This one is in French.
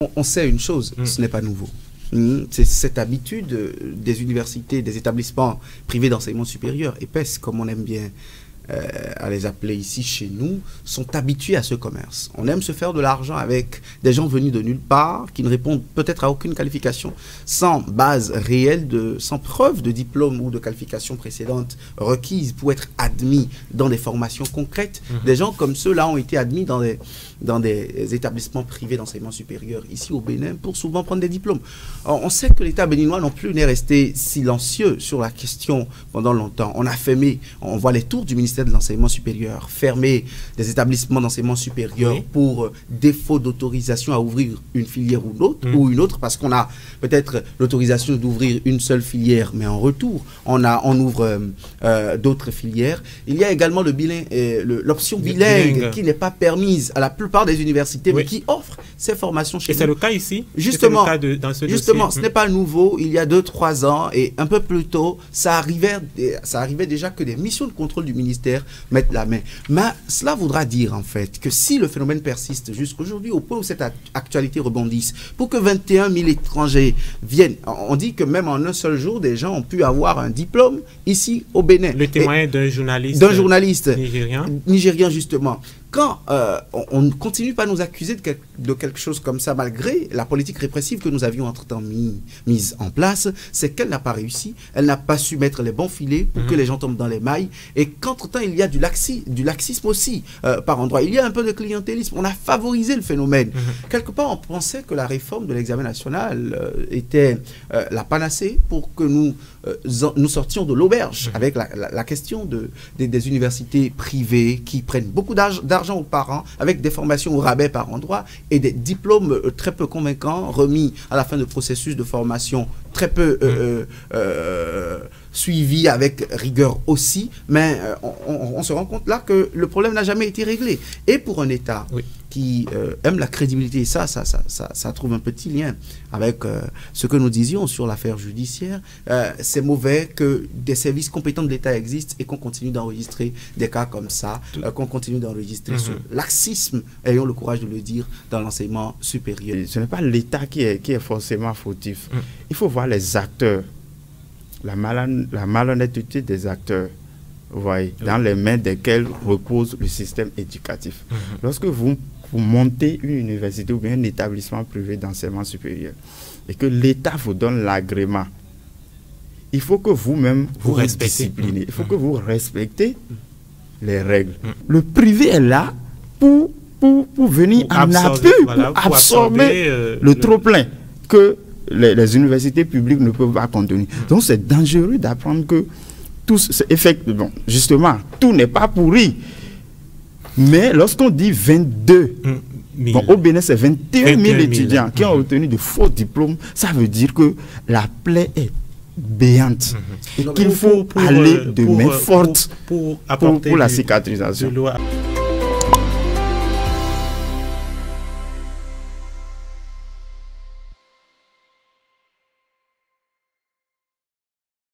On sait une chose, ce n'est pas nouveau. C'est cette habitude des universités, des établissements privés d'enseignement supérieur, EPES, comme on aime bien à les appeler ici chez nous, sont habitués à ce commerce. On aime se faire de l'argent avec des gens venus de nulle part, qui ne répondent peut-être à aucune qualification, sans base réelle, sans preuve de diplôme ou de qualification précédente requise pour être admis dans des formations concrètes. Des gens comme ceux-là ont été admis dans des établissements privés d'enseignement supérieur ici au Bénin pour souvent prendre des diplômes. Alors, on sait que l'État béninois non plus n'est resté silencieux sur la question pendant longtemps. On a fermé, on voit les tours du ministère de l'enseignement supérieur, fermer des établissements d'enseignement supérieur pour défaut d'autorisation à ouvrir une filière ou une autre, parce qu'on a peut-être l'autorisation d'ouvrir une seule filière, mais en retour, on ouvre d'autres filières. Il y a également l'option bilingue qui n'est pas permise à la plupart des universités, mais qui offre ces formations chez nous. Et c'est le cas ici? Justement, dans ce justement, dossier. Ce n'est pas nouveau. Il y a 2-3 ans, et un peu plus tôt, ça arrivait déjà que des missions de contrôle du ministère mettent la main. Mais cela voudra dire, en fait, que si le phénomène persiste jusqu'aujourd'hui, au point où cette actualité rebondisse, pour que 21 000 étrangers viennent, on dit que même en un seul jour, des gens ont pu avoir un diplôme ici au Bénin. Le témoignage d'un journaliste nigérien, justement. Quand on ne continue pas à nous accuser de quelque chose comme ça, malgré la politique répressive que nous avions entre-temps mise en place, c'est qu'elle n'a pas réussi. Elle n'a pas su mettre les bons filets pour que les gens tombent dans les mailles. Et qu'entre-temps, il y a du laxisme aussi par endroit. Il y a un peu de clientélisme. On a favorisé le phénomène. Quelque part, on pensait que la réforme de l'examen national était la panacée pour que nous sortions de l'auberge avec la question des universités privées qui prennent beaucoup d'argent aux parents, avec des formations au rabais par endroit et des diplômes très peu convaincants remis à la fin de processus de formation très peu suivi avec rigueur aussi, mais on se rend compte là que le problème n'a jamais été réglé. Et pour un État qui aime la crédibilité, et ça trouve un petit lien avec ce que nous disions sur l'affaire judiciaire, c'est mauvais que des services compétents de l'État existent et qu'on continue d'enregistrer des cas comme ça, qu'on continue d'enregistrer ce laxisme, ayons le courage de le dire, dans l'enseignement supérieur. Ce n'est pas l'État qui est forcément fautif. Il faut voir les acteurs. La malhonnêteté des acteurs, vous voyez, dans les mains desquels repose le système éducatif. Lorsque vous montez une université ou bien un établissement privé d'enseignement supérieur et que l'État vous donne l'agrément, il faut que vous-même vous disciplinez. Il faut que vous respectez les règles. Le privé est là pour venir en appui, pour absorber le trop-plein que les universités publiques ne peuvent pas contenir. Donc c'est dangereux d'apprendre que effectivement, justement, tout n'est pas pourri. Mais lorsqu'on dit 22, au Bénin c'est 21 000 étudiants qui ont obtenu de faux diplômes, ça veut dire que la plaie est béante et qu'il faut aller de main forte pour la cicatrisation.